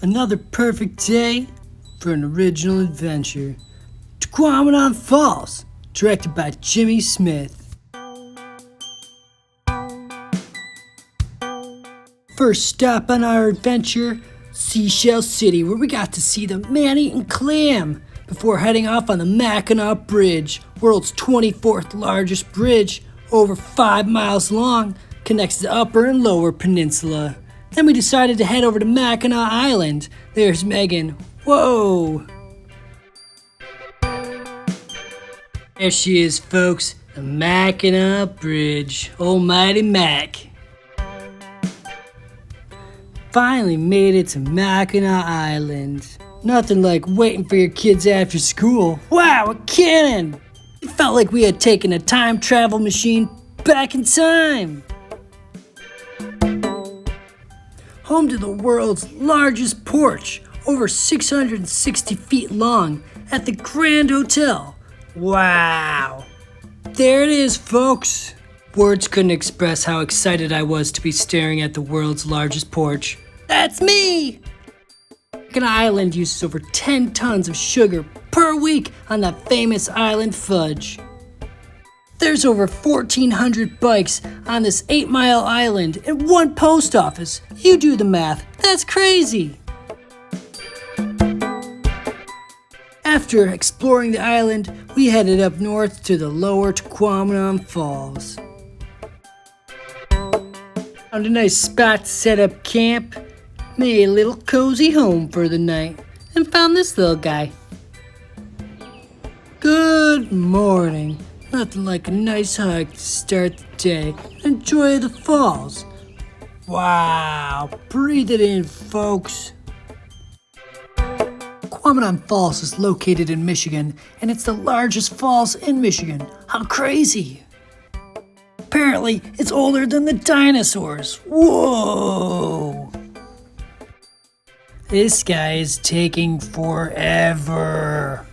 Another perfect day for an original adventure. Tahquamenon Falls, directed by Jimmy Smith. First stop on our adventure, Seashell City, where we got to see the man-eating clam before heading off on the Mackinaw Bridge, world's 24th largest bridge, over 5 miles long, connects the upper and lower peninsula. Then we decided to head over to Mackinaw Island. There's Megan. Whoa! There she is, folks. The Mackinaw Bridge. Almighty Mac. Finally made it to Mackinaw Island. Nothing like waiting for your kids after school. Wow, a cannon! It felt like we had taken a time travel machine back in time. Home to the world's largest porch, over 660 feet long, at the Grand Hotel. Wow! There it is, folks! Words couldn't express how excited I was to be staring at the world's largest porch. That's me! Mackinaw Island uses over 10 tons of sugar per week on that famous island fudge. There's over 1,400 bikes on this 8-mile island and 1 post office. You do the math. That's crazy. After exploring the island, we headed up north to the lower Tahquamenon Falls. Found a nice spot to set up camp, made a little cozy home for the night, and found this little guy. Good morning. Nothing like a nice hike to start the day. Enjoy the falls. Wow, breathe it in, folks. Tahquamenon Falls is located in Michigan, and it's the largest falls in Michigan. How crazy! Apparently, it's older than the dinosaurs. Whoa! This guy is taking forever.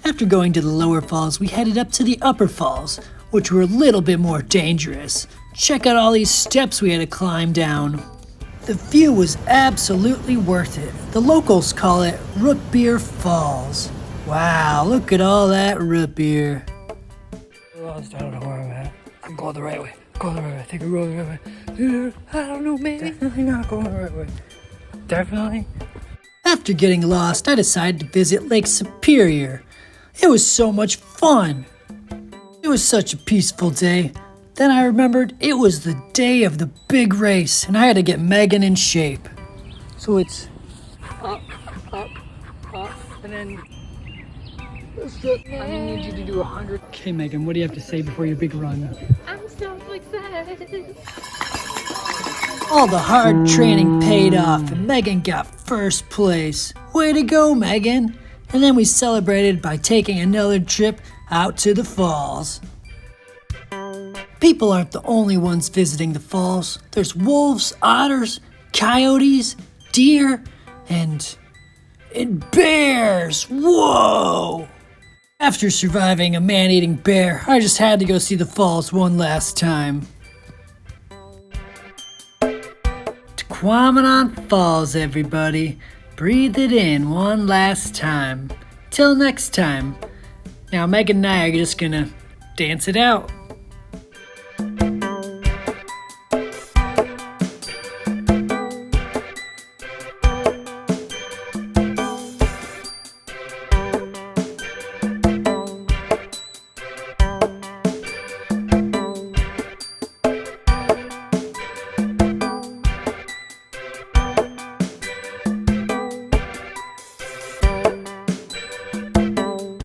After going to the lower falls, we headed up to the upper falls, which were a little bit more dangerous. Check out all these steps we had to climb down. The view was absolutely worth it. The locals call it Root Beer Falls. Wow, look at all that root beer. I don't know where I'm at. I'm going the right way. I think I'm going the right way. I don't know, maybe. Definitely not going the right way. Definitely. After getting lost, I decided to visit Lake Superior. It was so much fun. It was such a peaceful day. Then I remembered it was the day of the big race, and I had to get Megan in shape. So it's up, and then I need you to do 100. Okay, Megan, what do you have to say before your big run? I'm so excited. All the hard training paid off, and Megan got first place. Way to go, Megan! And then we celebrated by taking another trip out to the falls. People aren't the only ones visiting the falls. There's wolves, otters, coyotes, deer, and bears. Whoa! After surviving a man-eating bear, I just had to go see the falls one last time. Tahquamenon Falls, everybody. Breathe it in one last time. Till next time. Now Megan and I are just gonna dance it out.